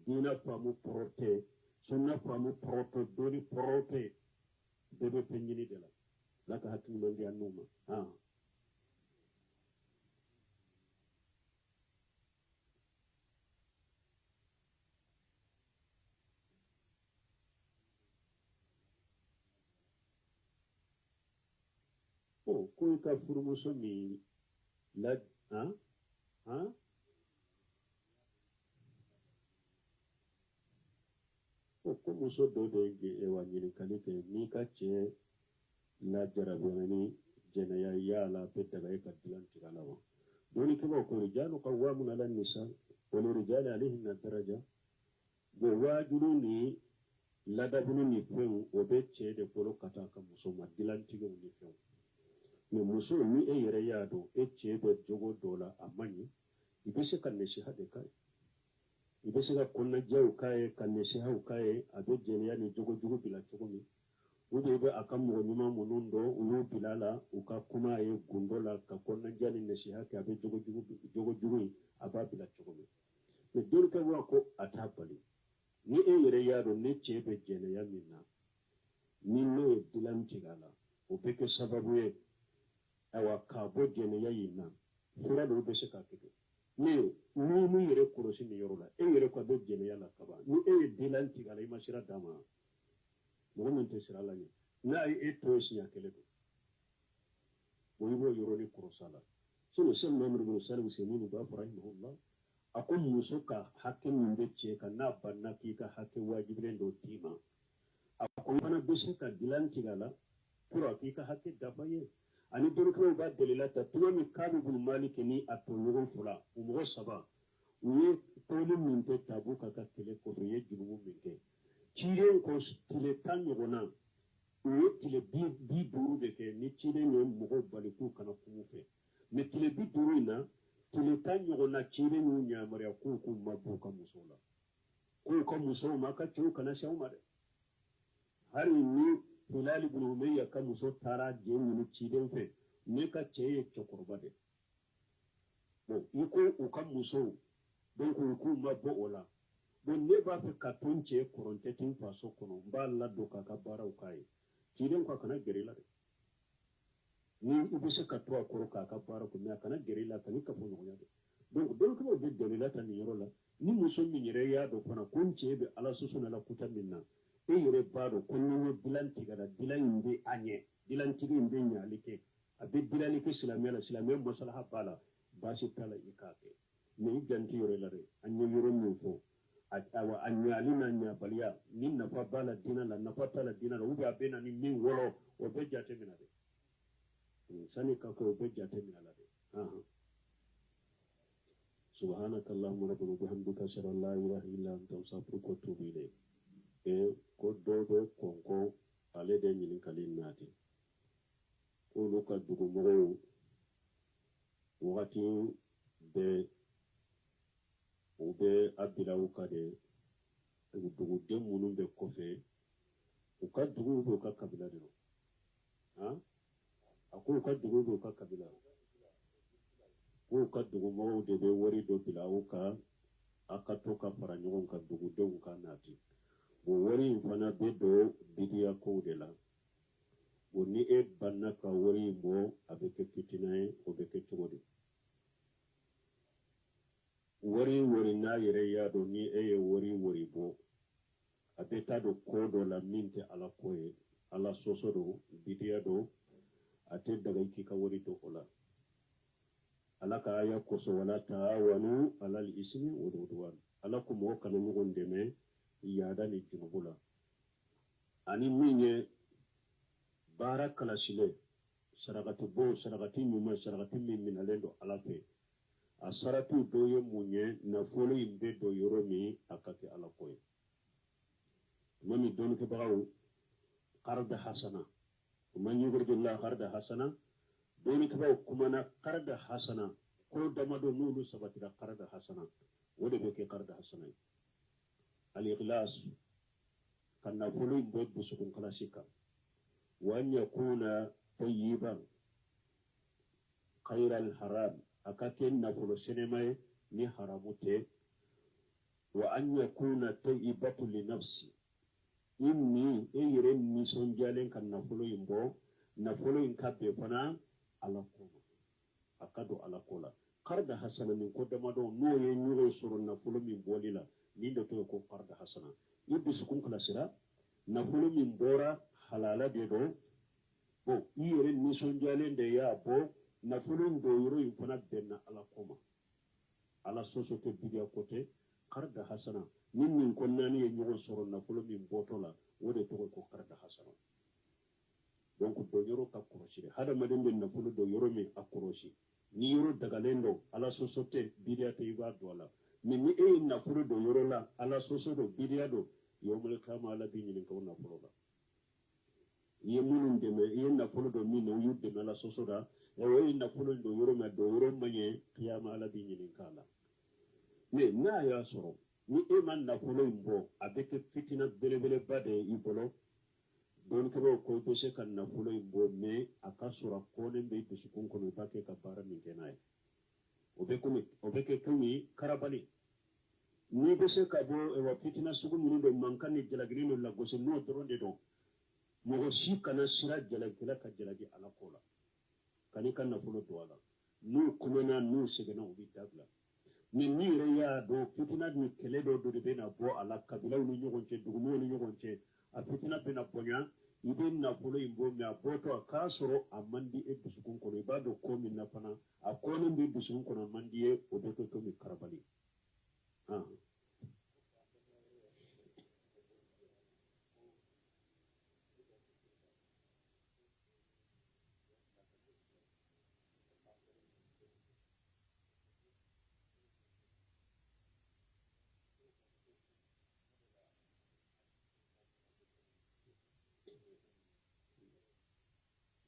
diinɛ faamu pɔrɔ tɛ sunna faamu pɔrɔ tɛ dɔnni pɔrɔ tɛ bɛɛ bɛ fɛn ɲini de la ala ka hakiliman di an n'u ma ko i ka furumuso min la ko muso dɔ de wa ɲininkali kɛ n'i ka cɛ lajarabira ni jɛnɛya y'a la a bɛ daga e ka dilan tigɛ la wa dɔɔnikɛlaw ko rijalu qawwamuna ala nisa wa lirijali alayhinna daraja wajibi ni ladabulu ni fɛnw o bɛ cɛ de bolo ka taa ka muso ma dilantigɛw ni fɛnw mais muso ni e yɛrɛ y'a dɔn e cɛ bɛ jogo dɔ la a man ɲi i bɛ se ka nasiha de k'a ye i bɛ se ka kɔnɔnajɛw k'a ye ka nasihaw k'a ye a bɛ jɛnɛya ni jogo jugu bila cogo min o de bɛ a ka mɔgɔ ɲuman minnu dɔn olu bila la u ka kuma a ye gundo la ka kɔnɔnajɛ ni nasiha kɛ a bɛ jogo jugu in a b'a bila cogo min mais dɔw ka wa ko a t'a bali ni e yɛrɛ y'a dɔn ne cɛ bɛ jɛnɛya min na ni n'o ye dilan tigɛ a la o bɛ kɛ sababu ye awa k'a bɔ jɛnɛya in na fura dɔw bɛ se k'a kɛ ni min yɛrɛ kɔlɔsi nin yɔrɔ la e yɛrɛ ka bɛ jɛnɛya la kaban ni e ye dilan tigɛ a la i ma sira d'a ma mɔgɔ min tɛ sira la ɲɛ n'a ye e to ye siɲɛ kelen don o i b'o yɔrɔnin kɔrɔsa la sɛn mamadu bin salimu sɛminu b'a fɔra rahimahullah a ko muso ka hakɛ min bɛ cɛ kan n'a banna k'i ka hakɛ wajibilen dɔ d'i ma a ko fana bɛ se ka dilan tigɛ a la pour a k'i ka hakɛ dafa ye ani dorokɛw b'a delila ta tuma min k'ale bin maliki ni a tɔɲɔgɔn fila u mɔgɔ saba u ye tɔɔni min kɛ tabu ka ka kɛlɛ kɔfɛ u ye jurumu min kɛ cilen ko tile 10 ɲɔgɔnna u ye tile 50 de kɛ ni cilen ye mɔgɔw bali k'u kana kungo fɛ mais tile 50 in na tile 10 ɲɔgɔnna cilen y'u yamaruya k'u ma b'u ka musow la k'u ka musow ma ka cɛw kana se aw ma dɛ hali ni Hilali bin Umayya ka muso taara jɛ ɲini ciden fɛ ne ka cɛ ye cɛkɔrɔba de bon i ko u ka musow donc k'u ma bɔ o la bon ne b'a fɛ ka to n cɛ kɔrɔntɛ ten faso kɔnɔ n b'a ladon k'a ka baaraw k'a ye ciden ka kana gɛrɛ i la dɛ ni i bɛ se ka to a kɔrɔ k'a ka baara kɛ mais a kana gɛrɛ i la ka fɔ ɲɔgɔnya dɛ donc dɔnkɛlaw bɛ gɛrɛ i la ta nin yɔrɔ la ni muso min yɛrɛ y'a dɔn fana ko n cɛ bɛ ala soso la kuta min na e yɛrɛ b'a dɔn ko ni ye dilan tigɛra dilan in bɛ a ɲɛ dilantigi in bɛ ɲali kɛ a bɛ dilanni kɛ silamɛya la silamɛya masalaha b'a la baasi t'a la i k'a kɛ mais i janti yɔrɔ la dɛ an ye yɔrɔ min fɔ a ɲali n'a ɲabaliya ni nafa b'a la diinɛ la nafa t'a la diinɛ la ou bien a bɛ na ni min wɔlɔ o bɛ jate minɛ dɛ sani ka kɛ o bɛ jate minɛ la dɛ سبحانك اللهم ربنا وبحمدك اشهد ان لا اله الا انت استغفرك واتوب اليك ko dɔ bɛ kɔnkɔn ale de ɲininkali nati k'olu ka dugumɔgɔw wagati bɛɛ u bɛ a bila u ka de duguden minnu bɛ kɔfɛ u ka dugu b'u ka kabila de don a ko u ka dugu b'u ka kabila k'u ka dugumɔgɔw de bɛ wari dɔ bila u ka a ka to ka fara ɲɔgɔn kan dugudenw ka nati o wari in fana bɛ don bidiya kow de la o ni e banna ka wari in bɔ a bɛ kɛ fitina ye o bɛ kɛ cogo di wari n'a yɛrɛ y'a dɔn ni e ye wari bɔ a bɛ taa don ko dɔ la min tɛ ala ko ye ala sɔsɔ don bidiya don a tɛ daga i k'i ka wari don o la ala ka aya kosɔn wala taawanu alal ismi wal udwan ala ko mɔgɔ kana ɲɔgɔn dɛmɛ yaada ni junubu la ani min ye baara kalasile sarakati bɔ sarakati ɲuman sarakati min minalen don ala fɛ a sarati dɔ ye mun ye nafolo in bɛ don yɔrɔ min a ka kɛ ala ko ye tuma min dɔnnikɛbagaw qarda hasana man yuridillahu qarda hasana dɔnnikɛbagaw kumana qarda hasana ko damadɔ n'olu sabatira qarda hasana o de bɛ kɛ qarda hasana ye al-ikhlas kan nafolo in bɛ dusukun kalasi kan wa an yakuna tayyiban khayra al-haram a ka kɛ nafolo sɛnɛma ye ni haramu tɛ wa an yakuna tayyibatu li nafsi inni e yɛrɛ nisɔndiyalen ka nafolo in bɔ nafolo in ka bɛn fana ala ko ma a ka don ala ko la qarda hasana min ko damadɔ n'o ye ɲɔgɔn sɔrɔ nafolo min bɔli la ni da to ko qarda hasana i dusukun kalasira nafolo min bɔra halala de don bon i yɛrɛ nisɔndiyalen de y'a bɔ nafolo in don yɔrɔ in fana bɛnna ala ko ma ala sɔsɔ tɛ bidiya ko tɛ qarda hasana ni nin ko naani ye ɲɔgɔn sɔrɔ nafolo min bɔtɔ la o de tɔgɔ ko qarda hasana donc dɔ yɔrɔ ka kɔlɔsi dɛ hadamaden bɛ nafolo dɔ yɔrɔ min a kɔlɔsi ni yɔrɔ dagalen don ala sɔsɔ tɛ bidiya tɛ i b'a don a la mais ni e ye nafolo don yɔrɔ la ala sɔsɔ don bidiya don yawmal qiyamah ala b'i ɲininka o nafolo la i ye minnu dɛmɛ i ye nafolo don min na u y'u dɛmɛ ala sɔsɔ la e ye nafolo don yɔrɔ min don yɔrɔ man ɲɛ qiyamah ala b'i ɲininka a la mais n'a y'a sɔrɔ ni e ma nafolo in bɔ a bɛ kɛ fitina belebeleba de ye i bolo dɔnnikɛlaw ko i bɛ se ka nafolo in bɔ mais a ka sɔrɔ a kɔnnen bɛ dusukun kɔnɔ i b'a kɛ ka baara min kɛ n'a ye o bɛ kɛ komi karabali n'i bɛ se ka bɔ wa fitina sugu minnu don mankan ni jalaki ni lagosi n'o dɔrɔn de don mogo si kana sira jalakila ka jalaki ala kola kani ka nafolo to ala n'u kumana n'u segena u bi dabila ni ni yɛrɛ y'a dɔn fitina ni kɛlɛ dɔ de bɛ na bɔ a la kabilaw ni ɲɔgɔn cɛ duguminɛw ni ɲɔgɔn cɛ a fitina bɛ na bonya i bɛ nafolo in bɔ mɛ a bɔtɔ a k'a sɔrɔ a man di e dusukun kɔnɔ i b'a dɔn ko min na fana a kɔnin bɛ dusukun kɔnɔ a man di ye o bɛ kɛ komi karabali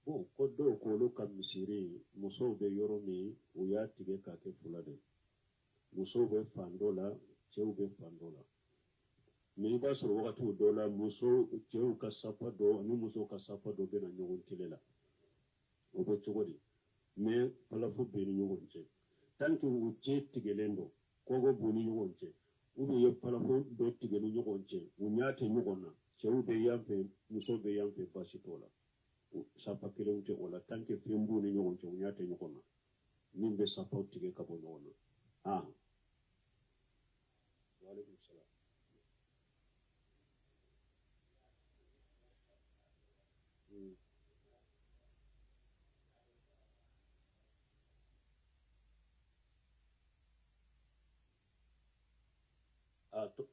bon ko dɔw k'olu ka misiri musow bɛ yɔrɔ min u y'a tigɛ k'a kɛ fila de musow bɛ fan dɔ la cɛw bɛ fan dɔ la mɛ i b'a sɔrɔ wagatiw dɔw la cɛw ka sapa dɔ ani musow ka sapa dɔ bɛ na ɲɔgɔn tele la o bɛ cogo di mɛ falafo bɛ ni ɲɔgɔn cɛ tant que u cɛ tigɛlen don kɔgɔ b'u ni ɲɔgɔn cɛ u bɛ ye falafo dɔ tigɛ ni ɲɔgɔn cɛ u ɲ'a tɛ ɲɔgɔn na cɛw bɛ yan fɛ musow bɛ yan fɛ baasi t'o la sapa kelenw tɛ o la tant que fɛn b'u ni ɲɔgɔn cɛ u ɲ'a tɛ ɲɔgɔn na min bɛ sapaw tigɛ ka bɔ ɲɔgɔn na waaleykum salaam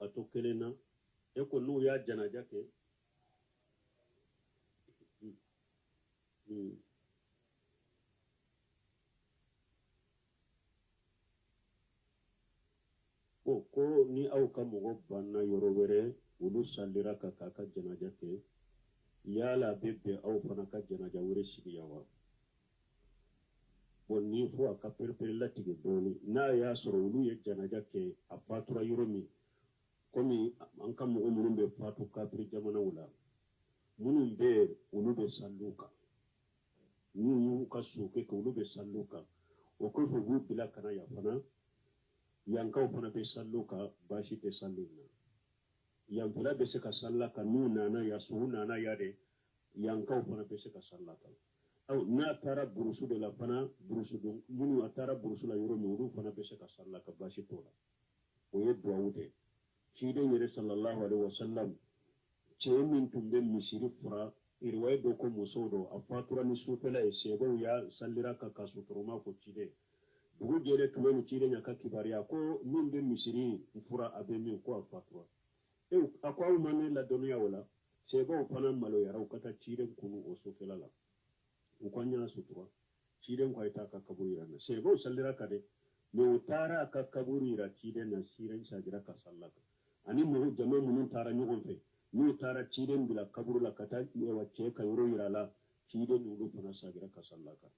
a to kelen na e ko n'u y'a janaja kɛ ko ni aw ka mɔgɔ banna yɔrɔ wɛrɛ olu salira ka k'a ka janaja kɛ yala a bɛ bɛn aw fana ka janaja wɛrɛ sigi yan wa bon ni fo a ka perepere latigɛ dɔɔnin n'a y'a sɔrɔ olu ye janaja kɛ a fatura yɔrɔ min komi an ka mɔgɔ minnu bɛ fatu kafiri jamanaw la minnu bɛ olu bɛ sallu kan n'u y'u ka soke kɛ olu bɛ sallu kan o kɔfɛ u b'u bila ka na yan fana yankaw fana bɛ sallu kan baasi tɛ sallu na yanfɛla bɛ se ka salla kan n'u nana ya sugu nana ya de yankaw fana bɛ se ka salla kan n'a taara burusu de la fana burusu don minnu a taara burusu la yɔrɔ min olu fana bɛ se ka salla kan baasi t'o la o ye duwawu de ciden yɛrɛ sallallahu alaihi wasallam cɛ min tun bɛ misiri fura riwaye dɔ ko musow don a fatura ni sufɛla ye sɛbɛw y'a sallira ka suturuma ko ciden dugu jɛlen tun bɛ ni ciden ya ka kibariya ko min bɛ misiri fura a bɛ min ko a fatura a ko aw ma ne ladɔnniya o la sɛbɛw fana maloyara u ka taa ciden kunu o sufɛla la u ka ɲa sutura ciden ko a ye taa ka kaburu yira na sɛbɛw sallira ka de mɛ u taara a ka kaburu yira ciden na ciden sagira ka salla kan ani mɔgɔ jama minnu taara ɲɔgɔn fɛ n'u taara ciden bila kaburu la ka taa cɛ ka yɔrɔ yira la ciden n'olu fana sagira ka salla kan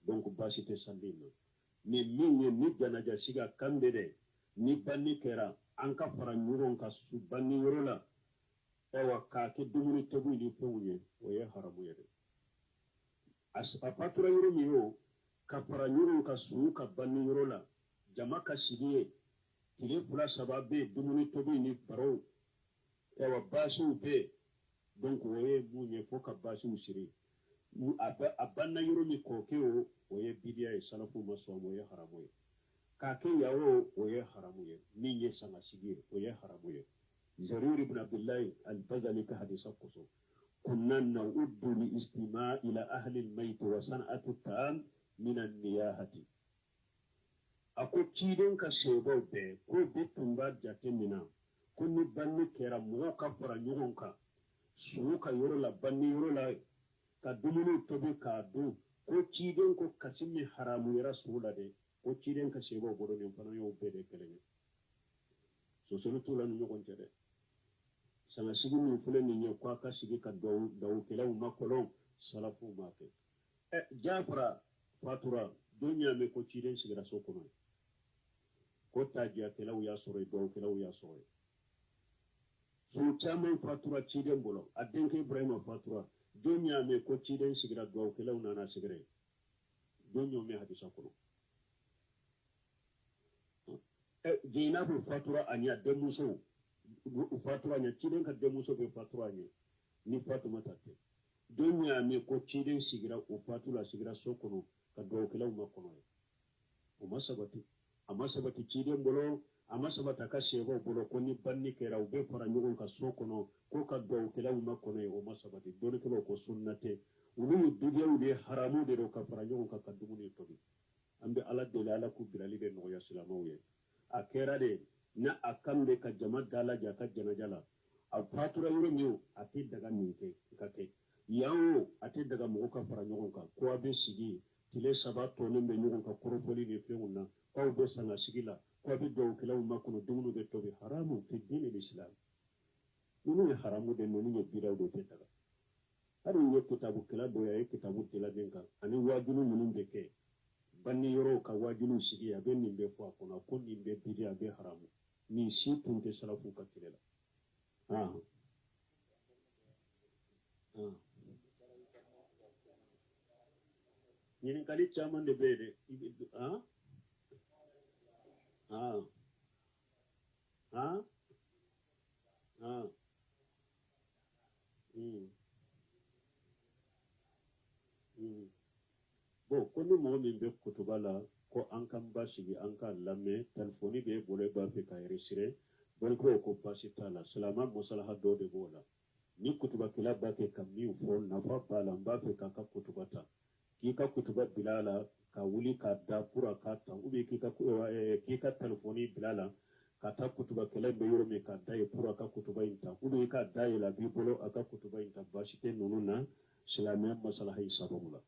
donc baasi tɛ salli na mɛ min ye ni janaja siga kan bɛ dɛ ni banni kɛra an ka fara ɲɔgɔn ka banni yɔrɔ la k'a kɛ dumuni tobi ni fɛnw ye o ye haramu ye dɛ a fatura yɔrɔ min y'o ka fara ɲɔgɔn ka sun ka banni yɔrɔ la jama ka sigi ye tile fila saba bɛ dumuni tobi ni baraw baasiw bɛ donc o ye mun ye fo ka baasiw siri a banna yɔrɔ min k'o kɛ o ye bidiya ye salafu ma sɔn o ye haramu ye k'a kɛ yan o ye haramu ye min ye sangasigi ye o ye haramu ye Jarir ibn Abdullahi al-Bajali ka hadisa kosɔn kunna na'uddu li istima' ila ahli al-mayt wa san'atu at-ta'am min an-niyahati a ko ciden ka sɛbɛw bɛɛ ko bi tun b'a jate min na ko ni banni kɛra mɔgɔw ka fara ɲɔgɔn kan sugu ka yɔrɔ la banni yɔrɔ la ka dumuni tobi k'a dun ko ciden ko kasi min haramuyara sugu la dɛ ko ciden ka sɛbɛw bolo nin fana y'o bɛɛ de kelen ye sosoli t'u la ni ɲɔgɔn cɛ dɛ sangasigi min filɛ nin ye ko a ka sigi ka dawukɛlaw makɔlɔn salafu ma kɛ Jafara fatura don y'a mɛn ko ciden sigira so kɔnɔ ko tajiyakɛlaw y'a sɔrɔ yen dawukɛlaw y'a sɔrɔ yen so caman fatura ciden bolo a denkɛ Ibrahima fatura don y'a mɛn ko ciden sigira dawukɛlaw nana sigira yen don y'o mɛn hadisa kɔnɔ Zainabu fatura a ɲɛ denmuso fatura ɲɛ ciden ka denmuso bɛ fatura ɲɛ ni Fatumata te donya me ko ciden sigira o Fatula sigira sokono ka do kala umma kono o masabati ciden bolo amma sabata ka shego bolo ko ni banni kera o be fara nyugon ka sokono ko ka do kala umma kono o masabati don ko sunnate ulu dudiyaw de haramu de do ka fara nyugon ka kadumuni tobi ambe ala de ala ku birali de no ya silamawiye a kera de na akambe ka jama dala ja ka jana jala a fatura yoro miu ate daga minke kake yawo ate daga mo ka fara nyugon ka ko abe sigi tile sabato ne be nyugon ka korofoli ne feunna ko be sanga sigila ko abe do kala umma kono dumunu de tobi haramu fi din al-islam nunu ya haramu de nunu ya biraw do te daga hari yo kitabu kala do ya kitabu tela denka ani wajulu munun de ke banni yoro ka wajulu sigi ya ben nimbe fo akona ko nimbe bidia be haramu ni si tunte salafu ka tilela ñinin kali caman de bede bon ko ni mo min be kutuba la ko an kan ba sigi an ka lamme telefoni be bole ba fe ka resire bon ko pasi tala salama musalaha do de bola ni kutuba kila ba ke kam ni fo na fa bala ba fe ka kutuba ta ki ka kutuba bilala ka wuli ka da pura ka ta ubi ki ka telefoni bilala ka ta kutuba kila be yoro me ka da pura ka kutuba inta ubi ka da la bi bolo aka kutuba inta ba shi te nununa salama musalaha isabula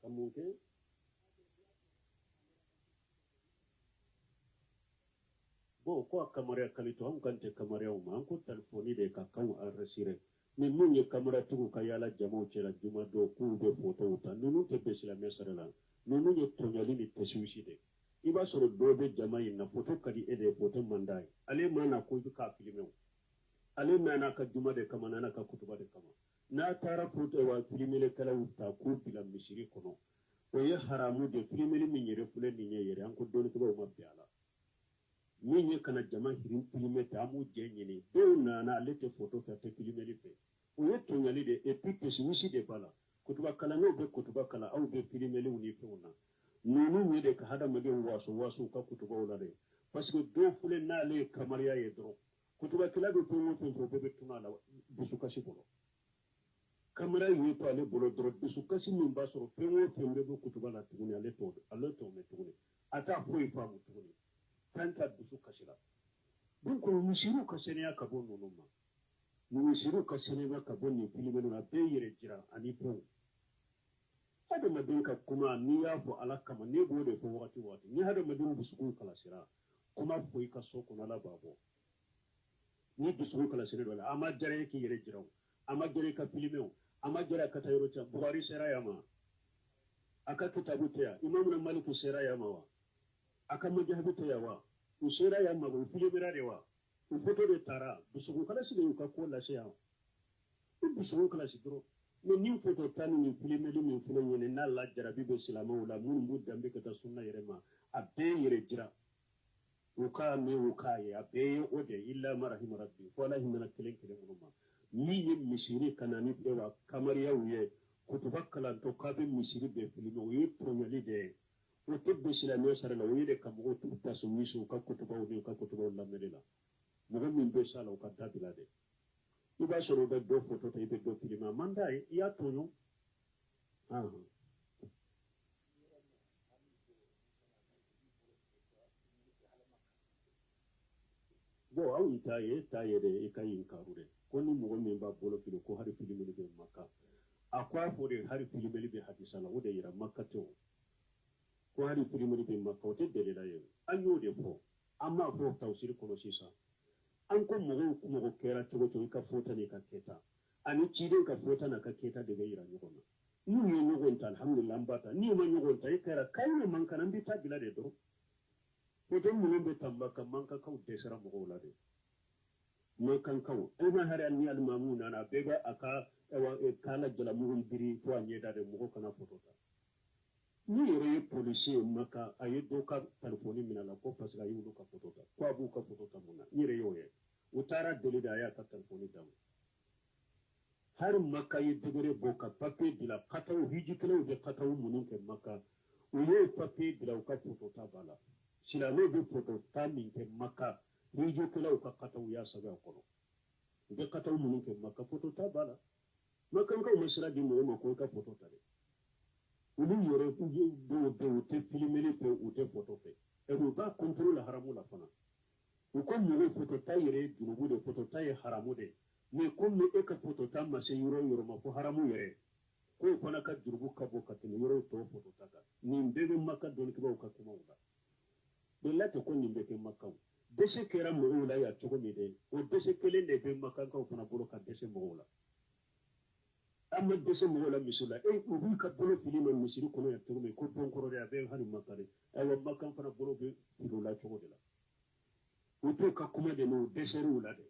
kamuke bo ko kamera kalito an kante kamera ma an ko telefoni de ka kan an resire ni mun ye kamera tugu ka yala jamo cela juma do ku be photo ta nunu te be sila mesarala nunu ye tonyali ni teswisi de iba soro do be jama na photo kadi ede photo mandai ale mana ko ka filmeo ale mana ka juma de kama na ka kutuba de kama na tara photo wa filmele kala uta ku bila misiri kono o ye haramu de filmele min yere fule ni yere an ko doni ko ma biala min ye kana jama hirin filme ta mu je nyini do na lete photo ta te filmele fe o ye tonyali de e puis teswisi de bala kutuba kala no be kutuba kala au be filmele uni fe una nunu ne de ka hada made waso ka kutuba wala de parce que do fule na le kamariya ye dro kutuba kala be to mo to be tunala bisu kashi bolo kamera yi to ale bolo dro bisu kashi min ba soro fe mo be kutuba la tuguni ale to me tuguni ata foi fa mu tuguni tanta bisu kashi la donc mishiru kasene ya kabon nonoma mishiru kasene ya kabon ni filimenu na be yere jira ani pro hada madin ka kuma ni ya fo alakama ne gode ko wati ni hada madin bisu kala sira kuma foi ka so ko na la babo ni bisu kala sira wala ama jare ki yere jira ama jare ka filimenu ama jare ka tayro cha buhari sira yama aka kitabu ta imam na malik sira yama wa aka majhabu ta yawa usira yama ko filimera rewa foto de tara bisu kala sira ka ko la sha bisu kala sira no ni foto tani ni filimeli min fulo ne na la jarabi be silama wala mun bu dambe ka ta sunna yere ma abbe yere jira uka me uka ya abbe ode illa marahim rabbi wala himana kelen kelen ma ni ye misiri kanani pewa kamar yawye kutubakkala to kabe misiri be filimo yi pronyali de o tebbe silama sara la wede kamugo tutta so miso ka kutubaw de ka kutubaw la medela mo min be sala o ka tabila de iba soro be do photo te be do filima mandai ya tono bo aw itaye de ikayin karure koni mo min ba bolo filo ko hari filimi be makka akwa fore hari filimi be hadisa la wode yira makka to ko hari filimi be makka o te dele la yen anyo de fo amma fo tawsir ko sisa an ko mo kera to ka fota ne ka keta ani ciden ka fota na ka keta de be yira nyogona ni ne nyogon ta alhamdulillah mbata ni ma nyogon ta kera kai man kan bi ta bila de do ko don mo be tamba kan man ka kaw de sara mo wala de mo kan kaw ai ma hari an ni al mamuna na be ba aka kala jala mo biri di to anye da de mugo kana foto ta ni yere police maka aye do ka telefoni mina la ko pasga yudo ka foto ta ko abu ka foto ta muna ni yere yoye utara dele da ya ka telefoni dam har maka ye degere boka papier dila kataw hijikelo de kataw munin ke maka uye papier dila ka foto ta bala sila no de foto ta min ke maka hijikelo ka kataw ya saga kono de kataw munin ke maka foto ta bala maka ko masira di mo ko ka foto ta de ulu yore do te filmele pe ou te foto pe e do ba contrôle haramu la fana u ko mo foto ta yere dunubu de foto ta ye haramu de mais comme e ka foto ta ma se yoro ma ko haramu yere ko fana ka durubu ka bo ka tene yoro to foto ta ka ni mbebe maka don ki ba ka kuma uda de la te ko ni mbeke maka dese kera mo la ya chogo mi de o dese kele de be maka ka fana bolo ka dese mo la amma dese mo la misula e ubi ka bolo filima misiri kono ya turume ko ton koro de be hani makare ay wa makan fana bolo be filo la chogo de la uto ka kuma de no dese ru la de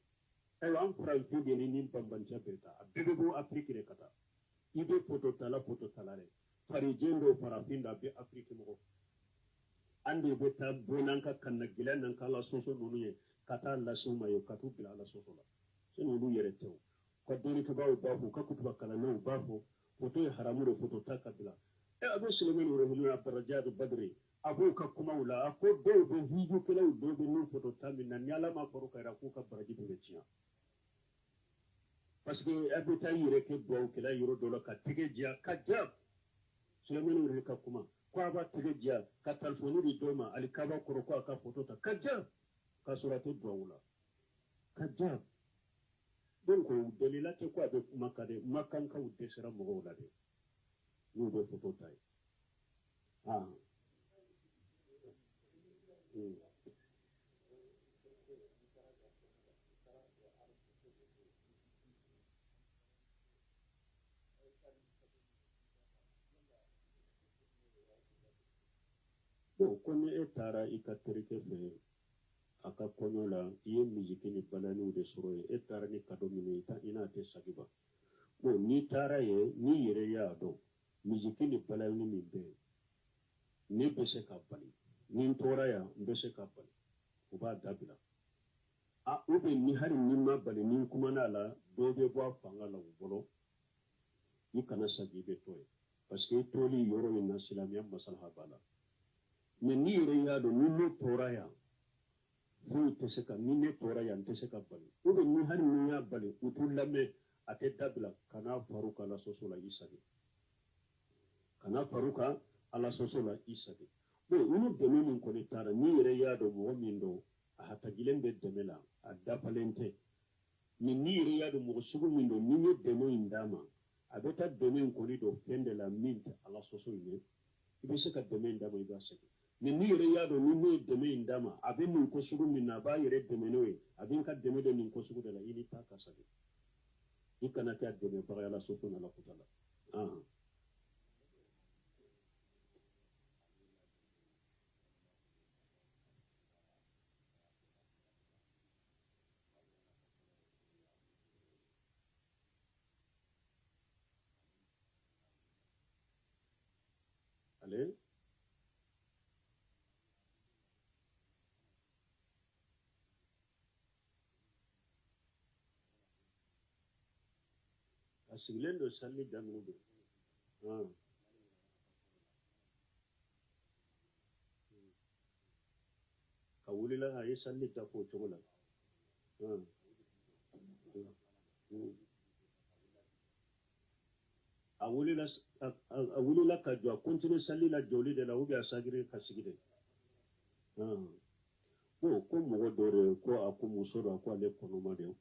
ay an fura fi de ni bambancha beta abebe bo afrique de kata ibe foto tala re fari jendo parafinda be afrique mo ande be ta bonanka kanna gila nan kala soso nonu ye kata la soma yo katu bila la soso la sino lu yere tew ko doni to bawo bafo ka kutuba kala no bafo foto e haramu do foto ta kabila e abu sulaiman rahimahullah na darajat badri abu ka kuma wala ko do hiju kala do be no foto ta min nan yala ma faro kayra ko ka baraji be ciya parce que abu ta yire ke do kala yoro do la ka tige jiya ka jab sulaiman rahimahullah ka kuma ko aba tige jiya ka telefoni di doma ali kaba koro ko ka foto ta ka jab ka suratu dawla ka jab donc dalila te ko abe makade makan ka udde sera mo wala de no do foto tay ah no kono e tara ikaterike fe aka kono la iye miziki ni balani de soro e tara ni kado mini ita ina te sagiba no ni tara ye ni yere ya do miziki ni balani ni be ni bese ka bali ni tora ya bese ka bali uba dabila a ube ni hari ni ma bali ni kuma na la do be bo fanga la bolo ni kana sagibe toy parce que toli yoro ni nasilamiya masalha bala mais ni yere ya do ni no tora ya ni teseka ni ne tora ya teseka bali ube ni hari ni ya bali utulame ate dabila kana faruka la sosola isagi kana faruka ala sosola isagi bo unu deme min ko ne tara ni yere ya do mo min do a hata gilembe demela a dapalente ni yere ya do mo sugu min do ni ne demo indama abeta deme ko ni do fende la mint ala sosola ne ibe seka deme indama iba seki ni yere ya do ni ne deme indama abin min ko sugu min na ba yere deme noe abin ka deme de min ko sugu de la ini ta ka sagi ikana ta deme ba ala sosola la kutala ale asilendo salli damudo kawulila ayi salli ta ko chogola awulila ka jwa continue salli la joli de la ubi asagire ka sigide ko mogo dore ko aku musoro ko ale konoma de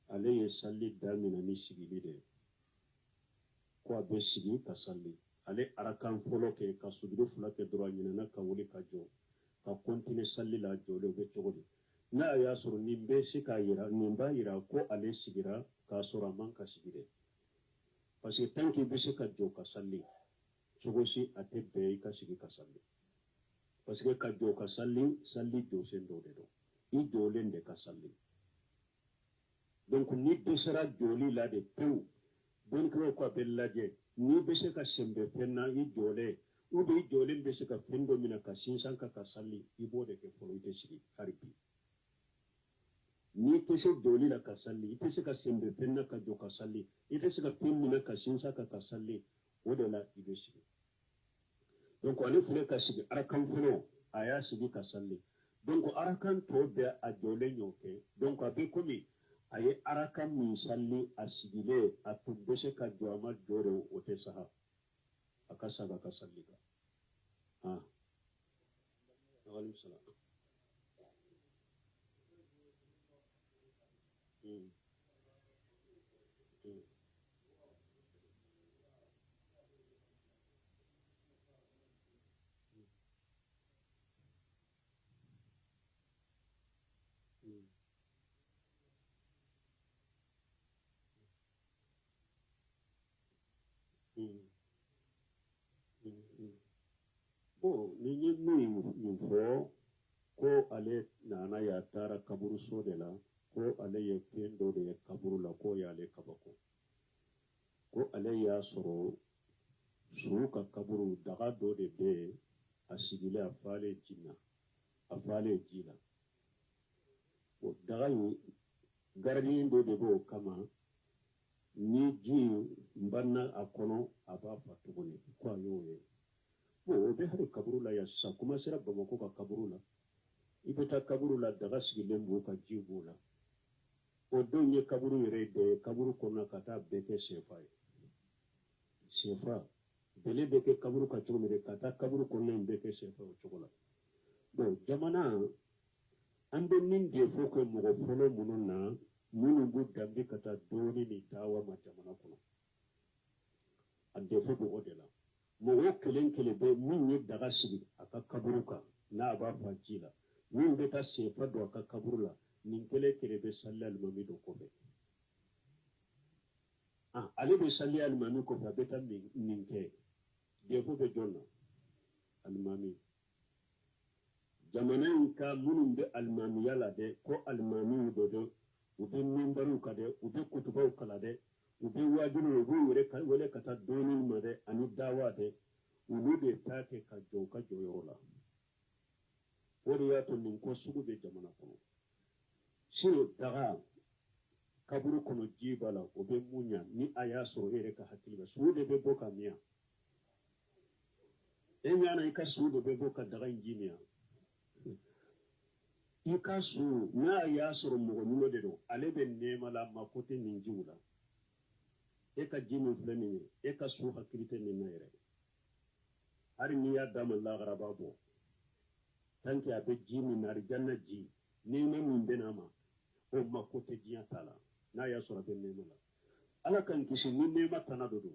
ale ye salli damina ni sigili de ko abe sigi ka salli ale arakan folo ke ka sujudu fula ke dora nyina ka wuli ka jo ka continue salli la joli be chogodi na ya soro ni be sika yira ni ba yira ko ale sigira ka soro man ka sigide parce que tant que be sika jo ka salli chogosi ate be ka sigi ka salli parce que ka jo ka salli jo sendo de do I joli de ka salli donc ni desera joli la de peu don ko bellaje ni be se ka sembe penna i jole u be jole be se ka pendo mina ka sinsan ka salli i bode ke folo ite sigi harbi ni te se joli la ka salli ite se ka sembe penna ka jo ka salli ite se ka pemmina ka sinsa ka salli o de la i be sigi donc ani fule ka sigi arakan fulo aya sigi ka salli donc arakan to be a jole nyoke donc abe komi aye arakan min salli a sigile a tubbe se ka joma jore o te saha aka saga ka salli ka alaykum salam Bon, ni min fo ko ale nana ya tara kaburu so de la ko ale ye pendo de kaburu la ko ya ale kabako ko ale ya soro su ka kaburu daga do de be asigile afale jinna afale jila o daga yi gardi do de bo kama ni ji mbanna akono aba fatugoni ko ayoye o be hari kaburu la ya sa kuma sira bamako ka kaburu la ibeta kaburu la daga sigile mbo ka jibu la o don ye kaburu yere de kaburu kona kata beke shefa bele beke kaburu ka chomere kata kaburu kona beke shefa o chokola bon jamana ande nin de foko mo folo mununa munu bu dambe kata doni ni tawa ma jamana kono ande foko odela mo wo kelen be min ye daga sigi aka kaburu ka na ba fajila min be ta shefa do aka kaburu la nin kele be sallal mami do ko be ale be salli al mami ko fa beta min ke de fo be jonna al mami jamana ka munun be al mami yala de ko al mami do ube mimbaru ka de ube kutubaw kala de ube wajulu wele kata donin ma de ani dawa de ulu de take ka joyo la wori ya to nin ko sugu be jamana kono sino daga kaburu kono jibala ube munya ni aya soro ere ka hakiliba suude be boka miya enyana ika suude be boka daga injiniya ika su na ya soro mogo nuno de do ale be nema la makote ninjiwula eka jimi fleni eka su hakilite ni naire hari ni ya dama la garaba bo tanki abe jimi nari janna ji nema min benama o makote jiya tala na ya soro be nema la ala kan kisi ni nema tanado do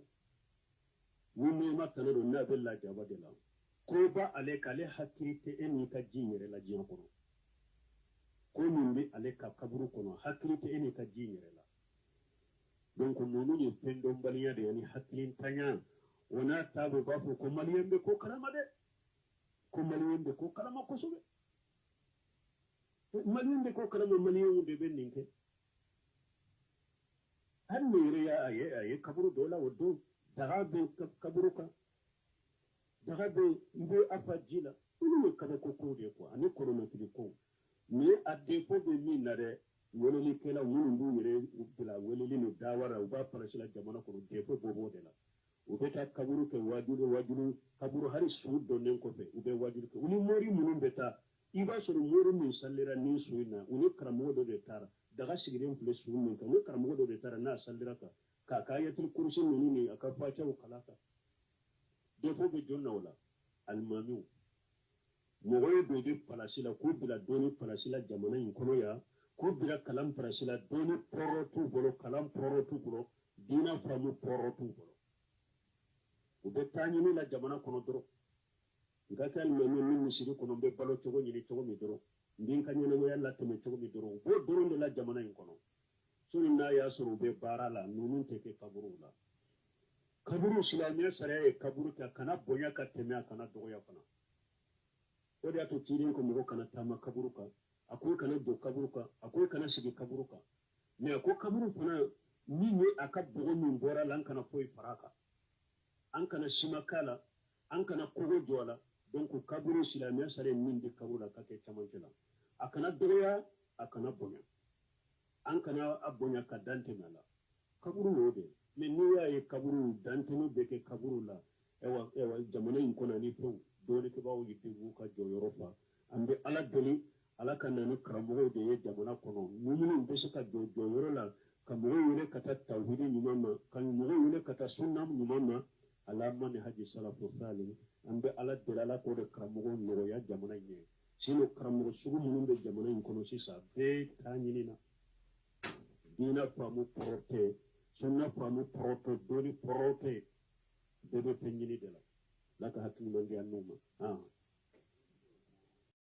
ni nema tanado na be la jaba de la ko ba ale kale hakilite eni ka jinyere la jiya kono ko min be ale ka kaburu kono hakilite eni ka jinyere la donc nonu ni pendon baliya de yani hakilin tanya ona tabo bafo ko maliyembe ko kalama de ko maliyembe ko kalama ko sobe maliyembe ko kalama maliyembe be ninke han mere ya aye kaburu dola wodo daga be kaburu ka daga be ibe afajila ulu kada ko de ko ani corona tili ko ni adde ko be min na de wololi kela wulu ndu yere ubila wololi no dawara uba parasila jamana ko de ko bobo de la ubeta kaburu ke wajulu kaburu hari suddo nen ko fe ube wajulu ke uni mori munum beta iba soro mori min sallira ni suina uni karamo do de tara daga sigiren fule sunin ka uni karamo do de tara na sallira ka kayatul kursi ni aka facha kalaka de ko be jonna wala almanu mogoye do de palasila ko bila doni palasila jamana in kono ya ko bila kalam palasila doni porotu bolo kalam porotu bolo dina famu porotu bolo ube tani ni la jamana kono doro ngaka almanu ni misiri kono be balo togo nyini togo mi doro ndin kanyene mo yalla teme togo mi doro bo doro de la jamana in kono so na ya suru be barala nunun teke kaburu la kaburu silamiya sare kaburu ka kana bonya ka teme kana dogo ya kana o da to tirin ko mo kana tama kaburuka akwai kana do kaburuka akwai kana shige kaburuka ne ko kaburu fana min ye a ka bogo min bɔra la an kana foyi fara kan an kana sima k'a la an kana kogo jɔ a la donc kaburu silamɛya sara ye min di kaburu la ka kɛ camancɛ la a kana dɔgɔya a kana bonya an kana a bonya ka dan tɛmɛ a la kaburu y'o de mais n'i y'a ye kaburu dantɛmɛ bɛ kɛ kaburu la ewa jamana in kɔnɔ ni fɛnw dɔɔnikɛbaaw ye b'u ka jɔyɔrɔ fa an bɛ ala deli ala ka na ni karamɔgɔw de ye jamana kɔnɔ minnu bɛ se ka jɔ jɔyɔrɔ la ka mɔgɔw wele ka taa tawhidi ɲuman ma ka mɔgɔw wele ka taa sunna ɲuman ma ala ma ni haji salafu sali an bɛ ala deli ala k'o de karamɔgɔw nɔgɔya jamana in ye sinon karamɔgɔ sugu minnu bɛ jamana in kɔnɔ sisan bɛɛ taa ɲini na diinɛ faamu kɔrɔ tɛ sunna faamu kɔrɔ tɛ dɔnni kɔrɔ tɛ bɛɛ bɛ fɛn ɲini de la ala ka hakili man di an n'u ma